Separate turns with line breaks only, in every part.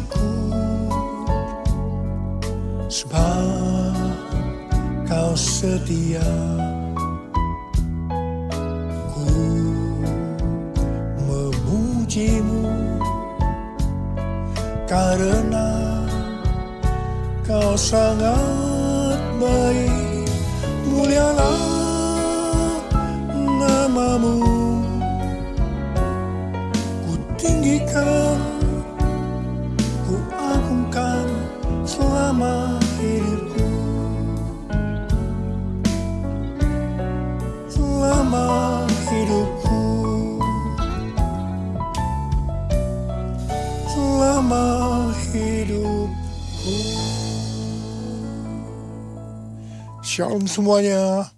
bersyukur sebab Kau setia. Ku memuji-Mu karena Kau sangat baik. Mulialah nama-Mu, ku tinggikan, ku agungkan selama hidupku. Selama hidupku, selama hidupku. Shalom semuanya.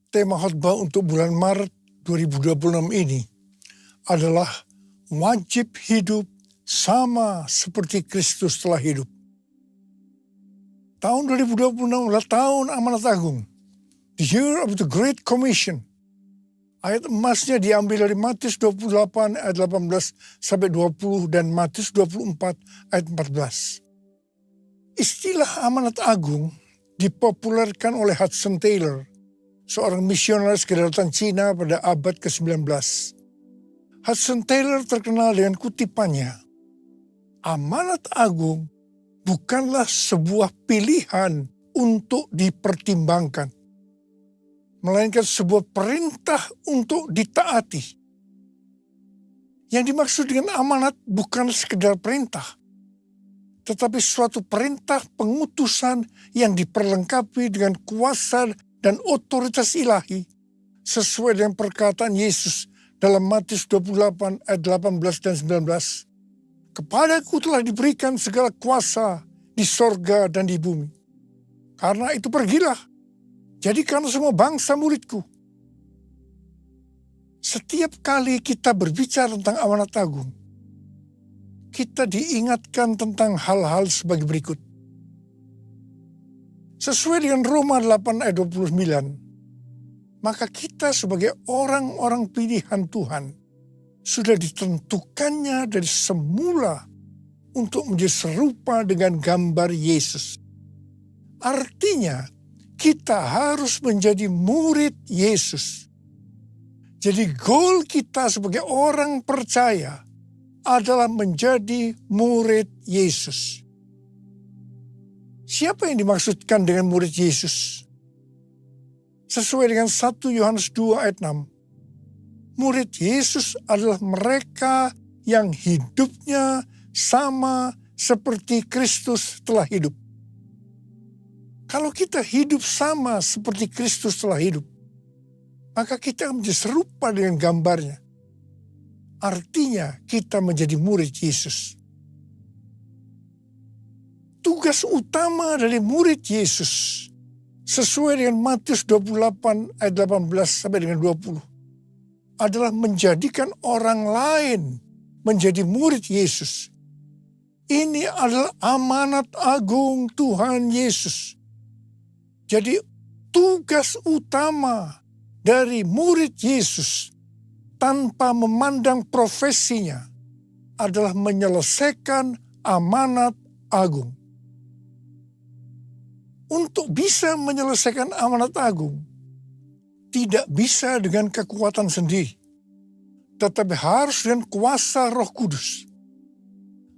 Tema khotbah untuk bulan Maret 2026 ini adalah wajib hidup sama seperti Kristus telah hidup. Tahun 2026 adalah tahun amanat agung. The year of the Great Commission. Ayat emasnya diambil dari Matius 28 ayat 18 sampai 20 dan Matius 24 ayat 14. Istilah amanat agung dipopulerkan oleh Hudson Taylor, seorang misionaris kedaulatan Cina pada abad ke-19. Hudson Taylor terkenal dengan kutipannya, amanat agung bukanlah sebuah pilihan untuk dipertimbangkan, melainkan sebuah perintah untuk ditaati. Yang dimaksud dengan amanat bukan sekedar perintah, tetapi suatu perintah pengutusan yang diperlengkapi dengan kuasa dan otoritas ilahi, sesuai dengan perkataan Yesus dalam Matius 28 ayat 18 dan 19. Kepadaku telah diberikan segala kuasa di sorga dan di bumi. Karena itu pergilah, jadikan semua bangsa muridku. Setiap kali kita berbicara tentang amanat agung, kita diingatkan tentang hal-hal sebagai berikut. Sesuai dengan Roma 8 ayat 29, maka kita sebagai orang-orang pilihan Tuhan sudah ditentukannya dari semula untuk menjadi serupa dengan gambar Yesus. Artinya, kita harus menjadi murid Yesus. Jadi goal kita sebagai orang percaya adalah menjadi murid Yesus. Siapa yang dimaksudkan dengan murid Yesus? Sesuai dengan 1 Yohanes 2 ayat 6, murid Yesus adalah mereka yang hidupnya sama seperti Kristus telah hidup. Kalau kita hidup sama seperti Kristus telah hidup, maka kita akan menjadi serupa dengan gambarnya. Artinya kita menjadi murid Yesus. Tugas utama dari murid Yesus sesuai dengan Matius 28 ayat 18 sampai dengan 20 adalah menjadikan orang lain menjadi murid Yesus. Ini adalah amanat agung Tuhan Yesus. Jadi tugas utama dari murid Yesus tanpa memandang profesinya adalah menyelesaikan amanat agung. Untuk bisa menyelesaikan amanat agung, tidak bisa dengan kekuatan sendiri, tetapi harus dengan kuasa Roh Kudus.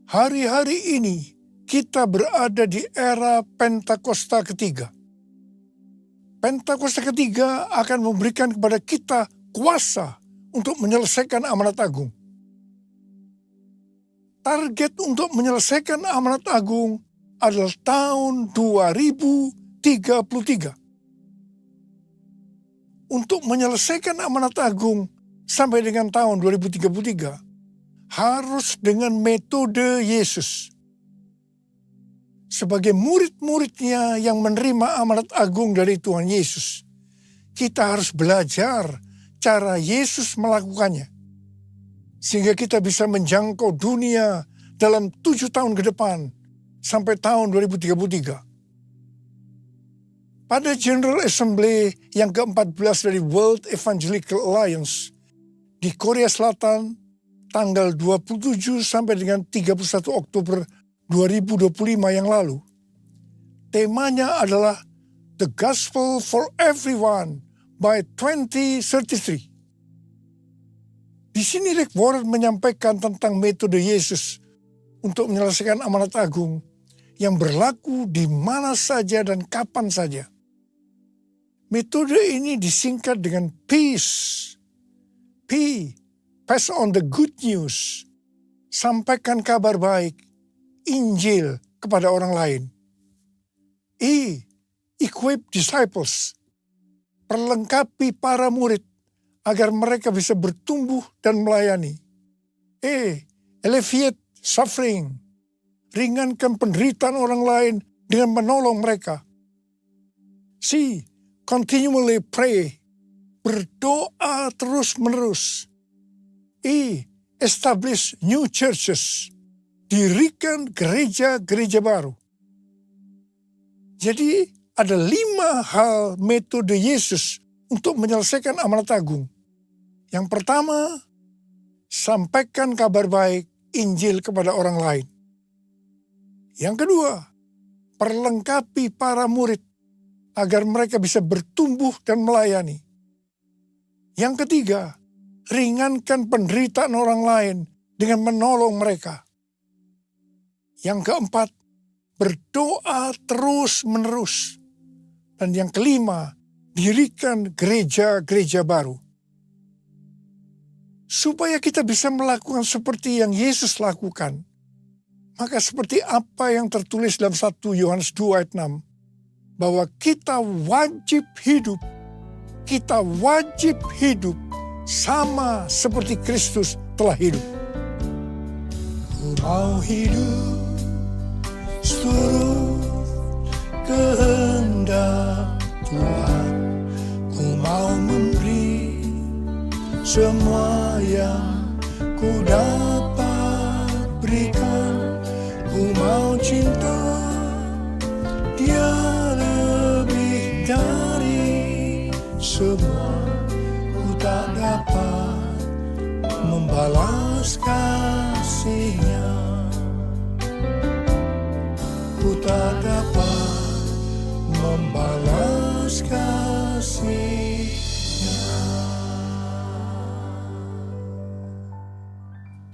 Hari-hari ini kita berada di era Pentakosta ketiga. Pentakosta ketiga akan memberikan kepada kita kuasa untuk menyelesaikan amanat agung. Target untuk menyelesaikan amanat agung adalah tahun 2033. Untuk menyelesaikan amanat agung sampai dengan tahun 2033 harus dengan metode Yesus. Sebagai murid-muridnya yang menerima amanat agung dari Tuhan Yesus, kita harus belajar cara Yesus melakukannya. Sehingga kita bisa menjangkau dunia dalam 7 tahun ke depan sampai tahun 2033. Pada General Assembly yang ke-14 dari World Evangelical Alliance di Korea Selatan tanggal 27 sampai dengan 31 Oktober 2025 yang lalu. Temanya adalah The Gospel for Everyone by 2033. Di sini Rick Warren menyampaikan tentang metode Yesus untuk menyelesaikan amanat agung yang berlaku di mana saja dan kapan saja. Metode ini disingkat dengan PEACE. P, pass on the good news. Sampaikan kabar baik, Injil kepada orang lain. E, equip disciples. Perlengkapi para murid agar mereka bisa bertumbuh dan melayani. E, alleviate suffering. Ringankan penderitaan orang lain dengan menolong mereka. C, continually pray. Berdoa terus-menerus. E, establish new churches. Dirikan gereja-gereja baru. Jadi ada 5 hal metode Yesus untuk menyelesaikan amanat agung. Yang pertama, sampaikan kabar baik Injil kepada orang lain. Yang kedua, perlengkapi para murid agar mereka bisa bertumbuh dan melayani. Yang ketiga, ringankan penderitaan orang lain dengan menolong mereka. Yang keempat, berdoa terus-menerus. Dan yang kelima, dirikan gereja-gereja baru. Supaya kita bisa melakukan seperti yang Yesus lakukan, maka seperti apa yang tertulis dalam 1 Yohanes 2 ayat 6, bahwa kita wajib hidup sama seperti Kristus telah hidup. Ku mau hidup seturut kehendak Tuhan. Ku mau memberi semua yang ku dapat berikan. Ku mau cinta Dia lebih dari semua. Ku tak dapat membalas kasih-Nya. Ku tak dapat membalas kasih-Nya.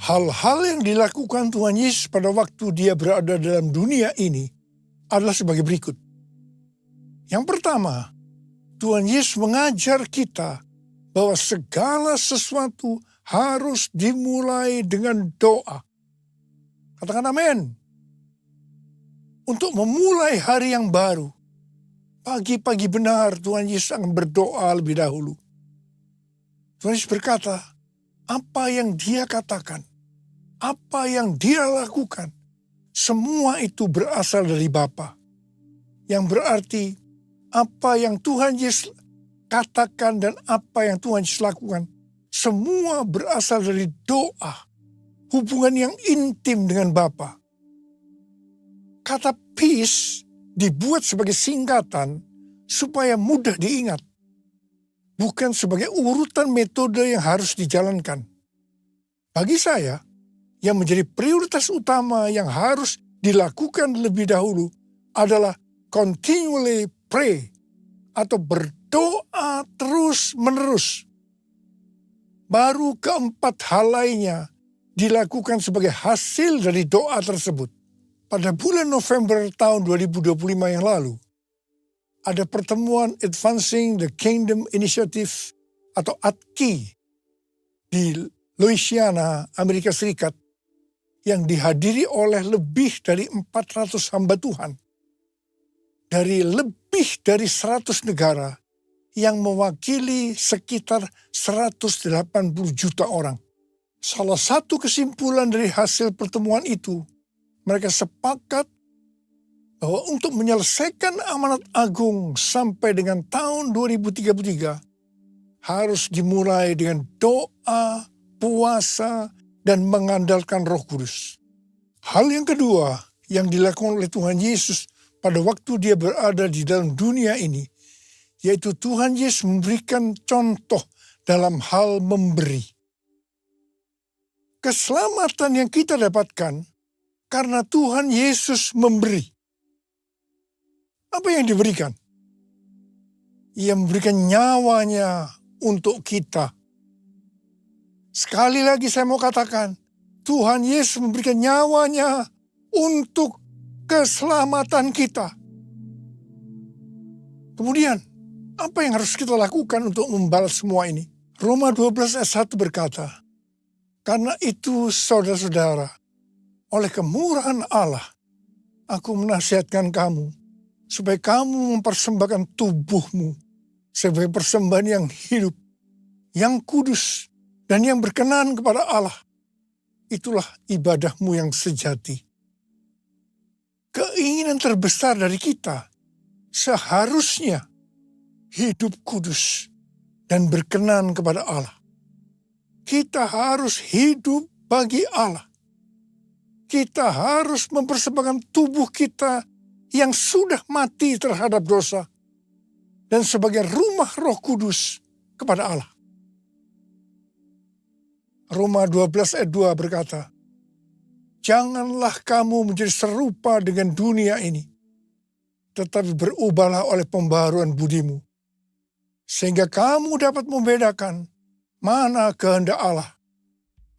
Hal-hal yang dilakukan Tuhan Yesus pada waktu Dia berada dalam dunia ini adalah sebagai berikut. Yang pertama, Tuhan Yesus mengajar kita bahwa segala sesuatu harus dimulai dengan doa. Katakan amin. Untuk memulai hari yang baru, pagi-pagi benar Tuhan Yesus akan berdoa lebih dahulu. Tuhan Yesus berkata, apa yang Dia katakan, apa yang Dia lakukan, semua itu berasal dari Bapa. Yang berarti apa yang Tuhan Yesus katakan dan apa yang Tuhan Yesus lakukan, semua berasal dari doa, hubungan yang intim dengan Bapa. Kata peace dibuat sebagai singkatan supaya mudah diingat, bukan sebagai urutan metode yang harus dijalankan. Bagi saya, yang menjadi prioritas utama yang harus dilakukan lebih dahulu adalah continually pray atau berdoa terus-menerus. Baru keempat hal lainnya dilakukan sebagai hasil dari doa tersebut. Pada bulan November tahun 2025 yang lalu, ada pertemuan Advancing the Kingdom Initiative atau ADKI di Louisiana, Amerika Serikat, yang dihadiri oleh lebih dari 400 hamba Tuhan dari lebih dari 100 negara yang mewakili sekitar 180 juta orang. Salah satu kesimpulan dari hasil pertemuan itu, mereka sepakat bahwa untuk menyelesaikan amanat agung sampai dengan tahun 2033 harus dimulai dengan doa, puasa, dan mengandalkan Roh Kudus. Hal yang kedua yang dilakukan oleh Tuhan Yesus pada waktu Dia berada di dalam dunia ini, yaitu Tuhan Yesus memberikan contoh dalam hal memberi. Keselamatan yang kita dapatkan karena Tuhan Yesus memberi. Apa yang diberikan? Ia memberikan nyawanya untuk kita. Sekali lagi saya mau katakan, Tuhan Yesus memberikan nyawanya untuk keselamatan kita. Kemudian, apa yang harus kita lakukan untuk membalas semua ini? Roma 12 ayat 1 berkata, karena itu saudara-saudara, oleh kemurahan Allah, aku menasihatkan kamu, supaya kamu mempersembahkan tubuhmu sebagai persembahan yang hidup, yang kudus, dan yang berkenan kepada Allah. Itulah ibadahmu yang sejati. Keinginan terbesar dari kita seharusnya hidup kudus dan berkenan kepada Allah. Kita harus hidup bagi Allah. Kita harus mempersembahkan tubuh kita yang sudah mati terhadap dosa dan sebagai rumah Roh Kudus kepada Allah. Roma 12 ayat 2 berkata, janganlah kamu menjadi serupa dengan dunia ini, tetapi berubahlah oleh pembaharuan budimu, sehingga kamu dapat membedakan mana kehendak Allah,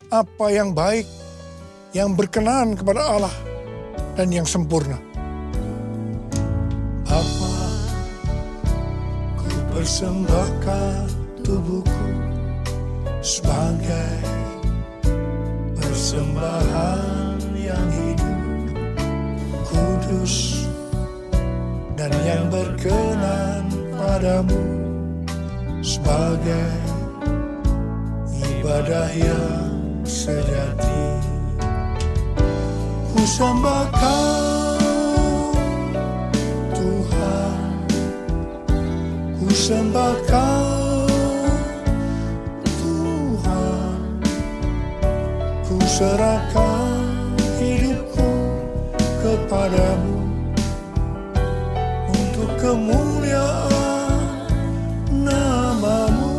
apa yang baik, yang berkenan kepada Allah, dan yang sempurna. Bapa, ku persembahkan tubuhku sebagai persembahan yang hidup, kudus, dan yang berkenan padamu, sebagai ibadah yang sejati. Ku sembah Kau, Tuhan, ku sembah Kau, serahkan hidupku kepadamu untuk kemuliaan nama-Mu,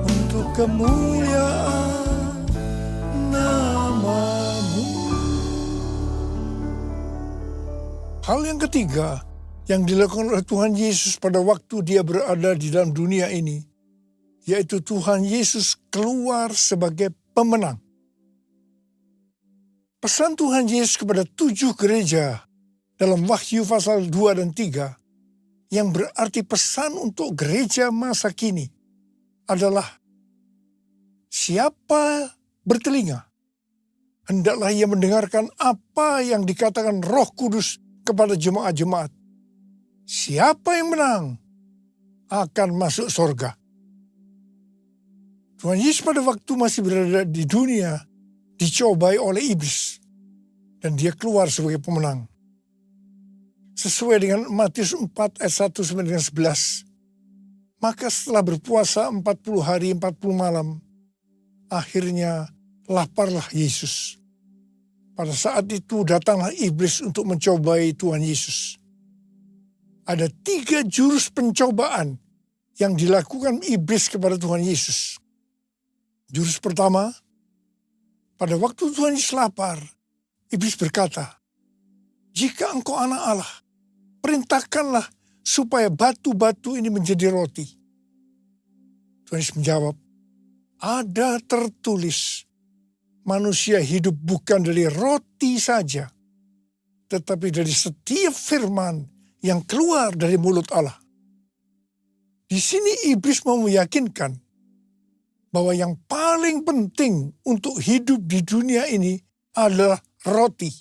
untuk kemuliaan nama-Mu. Hal yang ketiga yang dilakukan oleh Tuhan Yesus pada waktu Dia berada di dalam dunia ini, yaitu Tuhan Yesus keluar sebagai pemenang. Pesan Tuhan Yesus kepada 7 gereja dalam Wahyu pasal 2 dan 3 yang berarti pesan untuk gereja masa kini adalah siapa bertelinga, hendaklah ia mendengarkan apa yang dikatakan Roh Kudus kepada jemaat-jemaat. Siapa yang menang akan masuk surga. Tuhan Yesus pada waktu masih berada di dunia dicobai oleh iblis dan Dia keluar sebagai pemenang. Sesuai dengan Matius 4 ayat 1 sampai dengan 11. Maka setelah berpuasa 40 hari 40 malam, akhirnya laparlah Yesus. Pada saat itu datanglah iblis untuk mencobai Tuhan Yesus. Ada 3 jurus pencobaan yang dilakukan iblis kepada Tuhan Yesus. Jurus pertama, pada waktu Tuhan Yesus lapar, iblis berkata, jika engkau anak Allah, perintahkanlah supaya batu-batu ini menjadi roti. Tuhan Yesus menjawab, ada tertulis, manusia hidup bukan dari roti saja, tetapi dari setiap firman yang keluar dari mulut Allah. Di sini iblis mau meyakinkan bahwa yang paling penting untuk hidup di dunia ini adalah roti.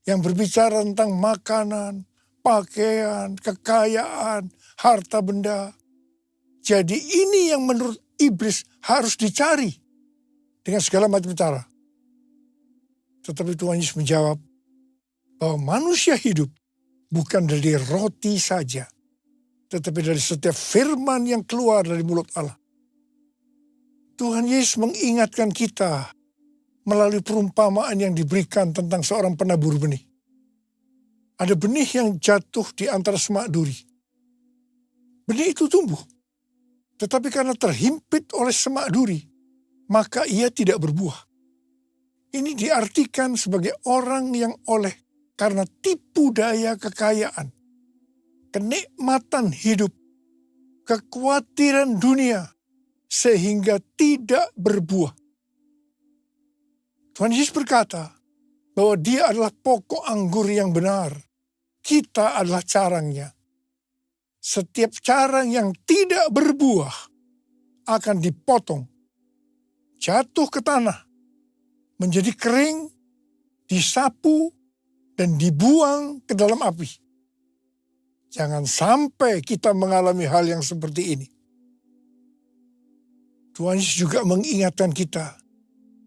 Yang berbicara tentang makanan, pakaian, kekayaan, harta benda. Jadi ini yang menurut iblis harus dicari dengan segala macam cara. Tetapi Tuhan Yesus menjawab bahwa manusia hidup bukan dari roti saja, tetapi dari setiap firman yang keluar dari mulut Allah. Tuhan Yesus mengingatkan kita melalui perumpamaan yang diberikan tentang seorang penabur benih. Ada benih yang jatuh di antara semak duri. Benih itu tumbuh, tetapi karena terhimpit oleh semak duri, maka ia tidak berbuah. Ini diartikan sebagai orang yang oleh karena tipu daya kekayaan, kenikmatan hidup, kekhawatiran dunia, sehingga tidak berbuah. Tuhan Yesus berkata bahwa dia adalah pokok anggur yang benar. Kita adalah carangnya. Setiap carang yang tidak berbuah akan dipotong, jatuh ke tanah, menjadi kering, disapu, dan dibuang ke dalam api. Jangan sampai kita mengalami hal yang seperti ini. Tuhan Yesus juga mengingatkan kita,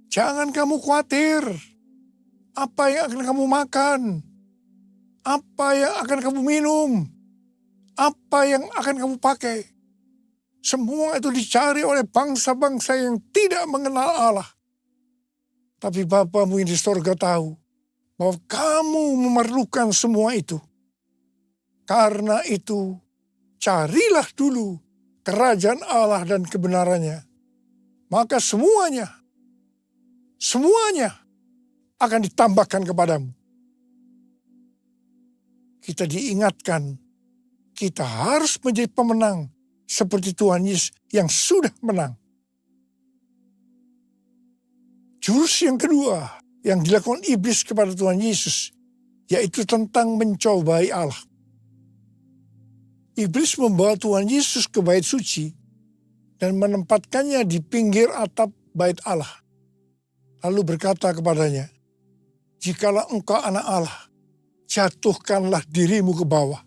jangan kamu khawatir apa yang akan kamu makan, apa yang akan kamu minum, apa yang akan kamu pakai. Semua itu dicari oleh bangsa-bangsa yang tidak mengenal Allah. Tapi Bapamu yang di sorga tahu bahwa kamu memerlukan semua itu. Karena itu, carilah dulu kerajaan Allah dan kebenarannya. Maka semuanya akan ditambahkan kepadamu. Kita diingatkan, kita harus menjadi pemenang seperti Tuhan Yesus yang sudah menang. Jurus yang kedua yang dilakukan iblis kepada Tuhan Yesus, yaitu tentang mencobai Allah. Iblis membawa Tuhan Yesus ke bait suci dan menempatkannya di pinggir atap bait Allah. Lalu berkata kepadanya, jikalau engkau anak Allah, jatuhkanlah dirimu ke bawah.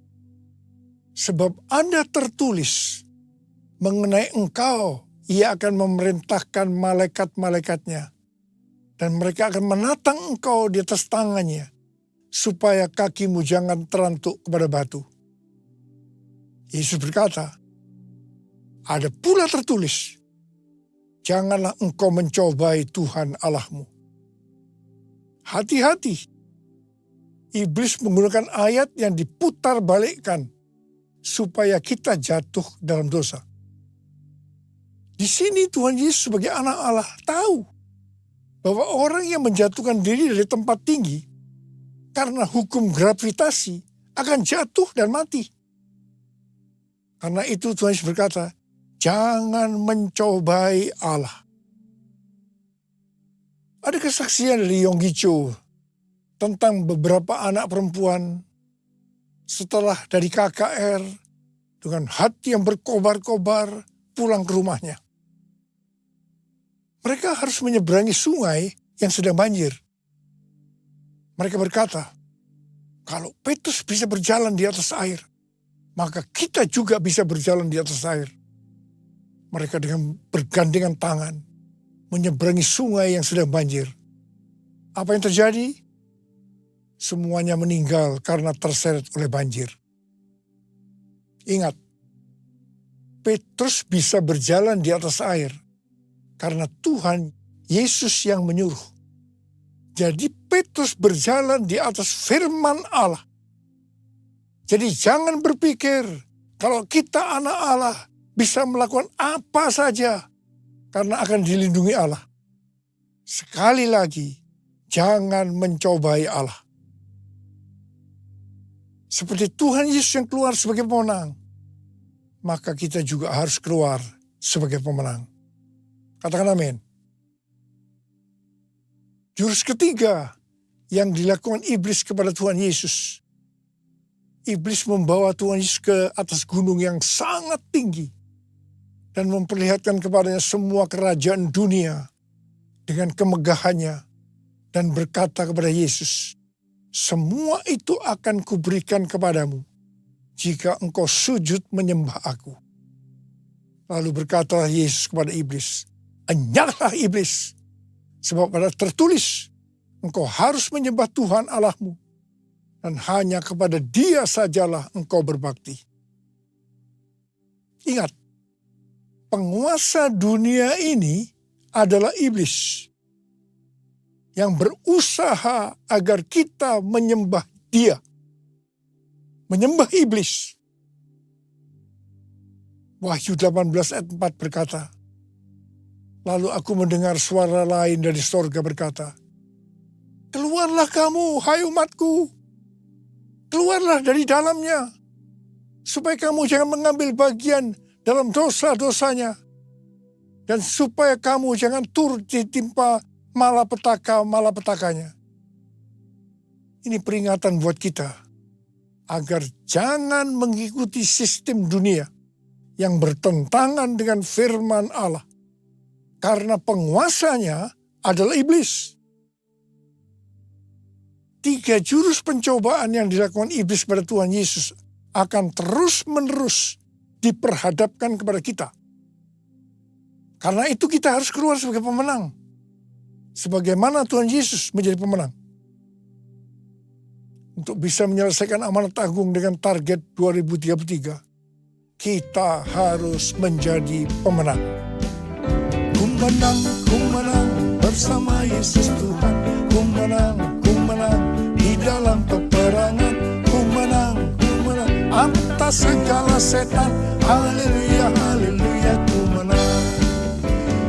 Sebab ada tertulis, mengenai engkau, ia akan memerintahkan malaikat-malaikatnya. Dan mereka akan menatang engkau di atas tangannya, supaya kakimu jangan terantuk kepada batu. Yesus berkata, ada pula tertulis, janganlah engkau mencobai Tuhan Allahmu. Hati-hati, iblis menggunakan ayat yang diputar balikkan, supaya kita jatuh dalam dosa. Di sini Tuhan Yesus sebagai anak Allah tahu bahwa orang yang menjatuhkan diri dari tempat tinggi karena hukum gravitasi akan jatuh dan mati. Karena itu Tuhan Yesus berkata, jangan mencobai Allah. Ada kesaksian dari Yonggi Cho tentang beberapa anak perempuan setelah dari KKR dengan hati yang berkobar-kobar pulang ke rumahnya. Mereka harus menyeberangi sungai yang sedang banjir. Mereka berkata, kalau Petrus bisa berjalan di atas air, maka kita juga bisa berjalan di atas air. Mereka dengan bergandengan tangan menyeberangi sungai yang sedang banjir. Apa yang terjadi? Semuanya meninggal karena terseret oleh banjir. Ingat, Petrus bisa berjalan di atas air karena Tuhan Yesus yang menyuruh. Jadi Petrus berjalan di atas firman Allah. Jadi jangan berpikir kalau kita anak Allah bisa melakukan apa saja karena akan dilindungi Allah. Sekali lagi, jangan mencobai Allah. Seperti Tuhan Yesus yang keluar sebagai pemenang, maka kita juga harus keluar sebagai pemenang. Katakan amin. Jurus ketiga yang dilakukan iblis kepada Tuhan Yesus. Iblis membawa Tuhan Yesus ke atas gunung yang sangat tinggi dan memperlihatkan kepadanya semua kerajaan dunia dengan kemegahannya dan berkata kepada Yesus, semua itu akan kuberikan kepadamu jika engkau sujud menyembah aku. Lalu berkatalah Yesus kepada iblis, enyahlah iblis, sebab ada tertulis, engkau harus menyembah Tuhan Allahmu, dan hanya kepada Dia sajalah engkau berbakti. Ingat, penguasa dunia ini adalah iblis yang berusaha agar kita menyembah Dia, menyembah iblis. Wahyu 18 ayat 4 berkata, Lalu aku mendengar suara lain dari sorga berkata, "Keluarlah kamu, hai umatku, keluarlah dari dalamnya, supaya kamu jangan mengambil bagian dalam dosa-dosanya, dan supaya kamu jangan turut ditimpa malapetaka-malapetakanya." Ini peringatan buat kita, agar jangan mengikuti sistem dunia yang bertentangan dengan firman Allah. Karena penguasanya adalah iblis. 3 jurus pencobaan yang dilakukan iblis pada Tuhan Yesus akan terus-menerus diperhadapkan kepada kita. Karena itu kita harus keluar sebagai pemenang. Sebagaimana Tuhan Yesus menjadi pemenang. Untuk bisa menyelesaikan amanat agung dengan target 2033, kita harus menjadi pemenang. Ku menang bersama Yesus Tuhan. Ku menang di dalam peperangan. Ku menang atas segala setan. Haleluya, haleluya, ku menang.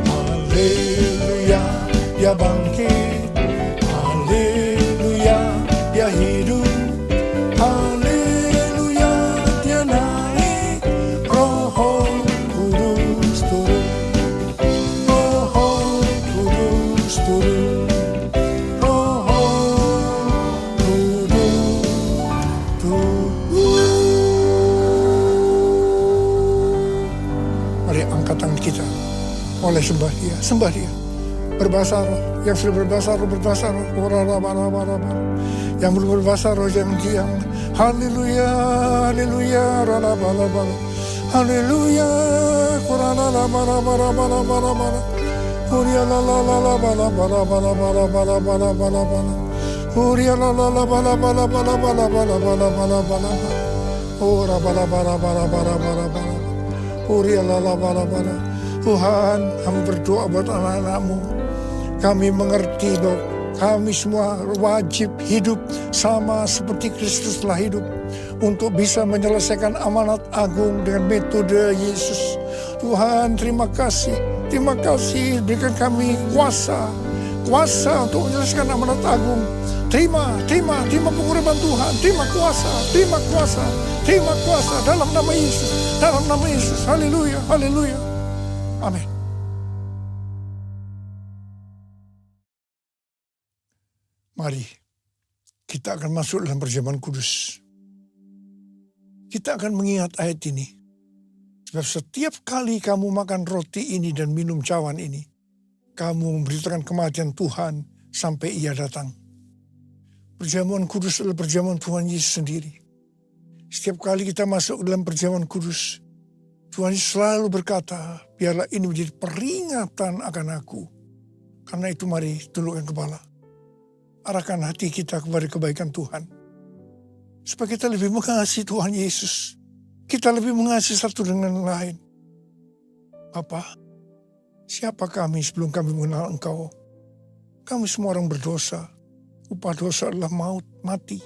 Haleluya, dia bangkit. Haleluya, dia hidup. Haleluya, dia naik. Roh Kudus turun. Roh Kudus turun. Roh Kudus turun. Mari angkat tangan kita. Oleh sembah dia. Berbahasa roh. Yang sudah berbahasa roh. Yang belum berbahasa roh jangan diam. Haleluya, haleluya, ralabalabala. Haleluya, kuralabalabalabalabala. Hurialalalabalabalabalabalabala. Hurialalalabalabalabalabalabala. Hurabalabalabalabala. Hurialalalabala. Tuhan, kami berdoa buat anak-anak-Mu. Kami mengerti bahwa kami semua wajib hidup sama seperti Kristus telah hidup. Untuk bisa menyelesaikan amanat agung dengan metode Yesus. Tuhan, terima kasih. Terima kasih berikan kami kuasa untuk menyelesaikan amanat agung. Terima pengurapan Tuhan. Terima kuasa dalam nama Yesus. Haleluya, haleluya. Amin. Mari kita akan masuk dalam perjamuan kudus. Kita akan mengingat ayat ini. Sebab setiap kali kamu makan roti ini dan minum cawan ini, kamu memberitakan kematian Tuhan sampai Ia datang. Perjamuan kudus adalah perjamuan Tuhan Yesus sendiri. Setiap kali kita masuk dalam perjamuan kudus, Tuhan Yesus selalu berkata, biarlah ini menjadi peringatan akan aku. Karena itu mari tundukkan kepala. Arahkan hati kita kepada kebaikan Tuhan. Supaya kita lebih mengasihi Tuhan Yesus. Kita lebih mengasihi satu dengan lain. Bapa, siapa kami sebelum kami mengenal Engkau? Kami semua orang berdosa. Upah dosa adalah maut, mati.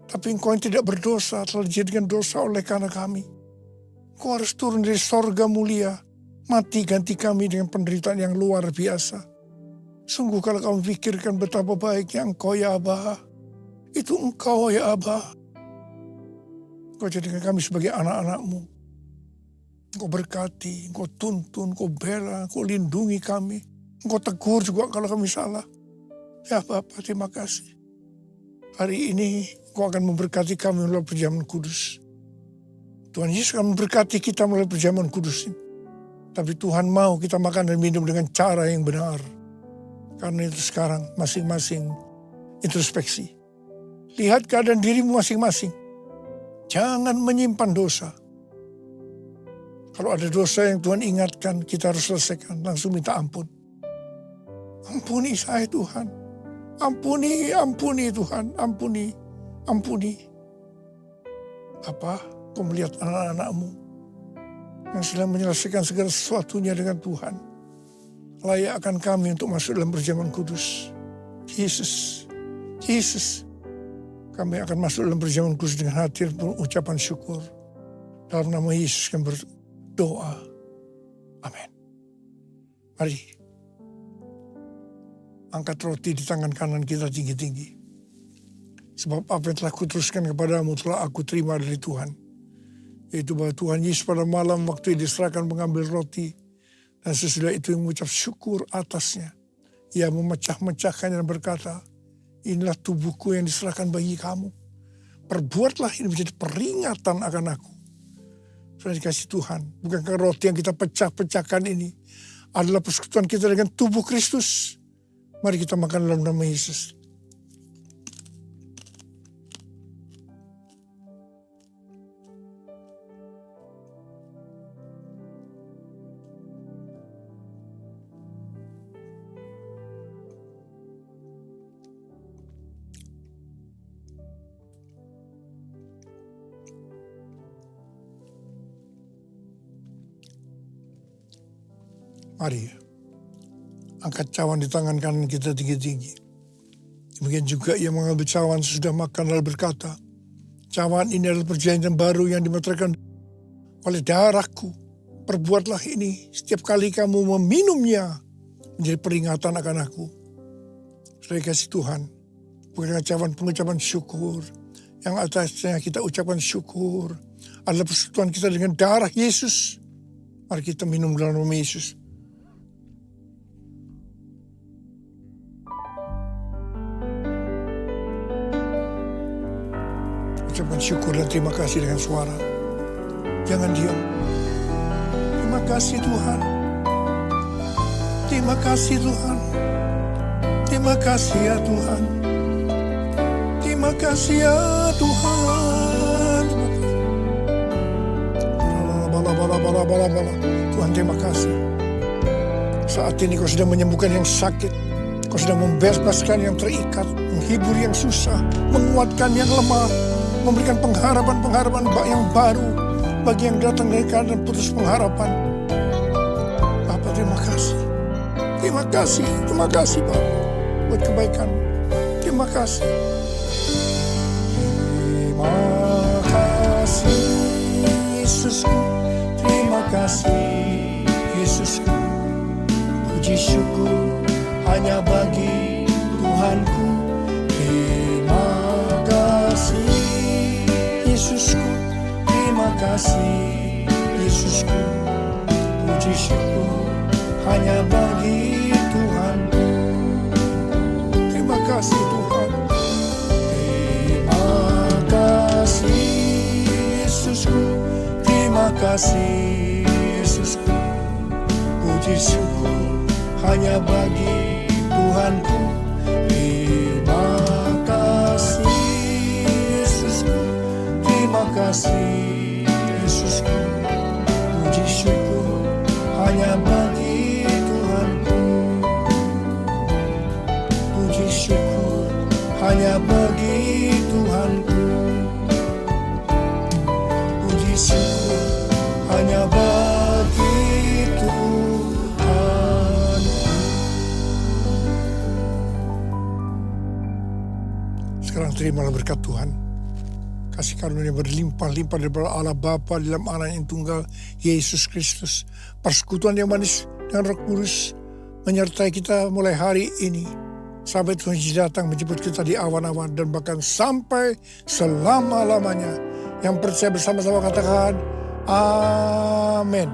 Tapi Engkau yang tidak berdosa telah dijadikan dosa oleh karena kami. Engkau harus turun dari sorga mulia. Mati ganti kami dengan penderitaan yang luar biasa. Sungguh kalau kamu pikirkan betapa baiknya Engkau ya Aba. Itu Engkau ya Aba. Engkau jadikan kami sebagai anak-anak-Mu. Engkau berkati, Engkau tuntun, Engkau bela, Engkau lindungi kami. Engkau tegur juga kalau kami salah. Ya Bapa, terima kasih. Hari ini Engkau akan memberkati kami melalui perjamuan kudus. Tuhan Yesus akan memberkati kita melalui perjamuan kudus ini. Tapi Tuhan mau kita makan dan minum dengan cara yang benar. Karena itu sekarang masing-masing introspeksi. Lihat keadaan dirimu masing-masing. Jangan menyimpan dosa. Kalau ada dosa yang Tuhan ingatkan, kita harus selesaikan. Langsung minta ampun. Ampuni saya Tuhan. Ampuni Tuhan. Ampuni. Apa? Kau melihat anak-anak-Mu yang sedang menyelesaikan segala sesuatunya dengan Tuhan. Layak akan kami untuk masuk dalam perjamuan kudus. Yesus. Kami akan masuk dalam perjamuan kudus dengan hati dan ucapan syukur. Dalam nama Yesus kami berdoa. Amin. Mari, angkat roti di tangan kanan kita tinggi-tinggi. Sebab apa yang telah kuteruskan kepadamu telah aku terima dari Tuhan. Yaitu bahwa Tuhan Yesus pada malam waktu diserahkan mengambil roti. Dan sesudah itu yang mengucap syukur atasnya. Ia memecah-mecahkannya dan berkata, inilah tubuhku yang diserahkan bagi kamu. Perbuatlah ini menjadi peringatan akan aku. Sudah dikasih Tuhan. Bukankah roti yang kita pecah-pecahkan ini adalah persekutuan kita dengan tubuh Kristus. Mari kita makan dalam nama Yesus. Mari, angkat cawan di tangan kanan kita tinggi-tinggi. Demikian juga ia mengambil cawan sesudah makan lalu berkata, cawan ini adalah perjanjian baru yang dimeteraikan oleh darahku. Perbuatlah ini setiap kali kamu meminumnya menjadi peringatan akan aku. Sudah kasih Tuhan, bukan cawan pengucapan syukur. Yang atasnya kita ucapkan syukur adalah persekutuan kita dengan darah Yesus. Mari kita minum dalam nama Yesus. Ucapkan syukur dan terima kasih dengan suara. Jangan diam. Terima kasih Tuhan. Terima kasih Tuhan. Terima kasih ya Tuhan. Terima kasih ya Tuhan. Bala. Tuhan terima kasih. Saat ini kau sedang menyembuhkan yang sakit. Kau sedang membebaskan yang terikat. Menghibur yang susah. Menguatkan yang lemah. Memberikan pengharapan yang baru bagi yang datang dari keadaan putus pengharapan. Bapa terima kasih. Terima kasih Bapa buat kebaikan. Terima kasih. Terima kasih Yesusku. Terima kasih Yesusku. Puji syukur hanya bagi Tuhanku. Terima kasih Yesusku, terima kasih Yesusku. Puji syukur hanya bagi Tuhanku. Terima kasih Tuhan. Terima kasih Yesusku. Terima kasih Yesusku. Puji syukur hanya bagi Tuhanku. Terima kasih Yesusku. Terima kasih Yesusku. Puji syukur hanya bagi Tuhanku. Puji syukur hanya bagi Tuhanku. Puji syukur hanya bagi Tuhan. Sekarang terimalah berkat Tuhan. Kasih karunia berlimpah-limpah daripada Allah Bapa dalam Anak yang tunggal Yesus Kristus. Persekutuan yang manis dengan Roh Kudus menyertai kita mulai hari ini sampai Tuhan Yesus datang menjemput kita di awan-awan dan bahkan sampai selama-lamanya. Yang percaya bersama-sama katakan amin.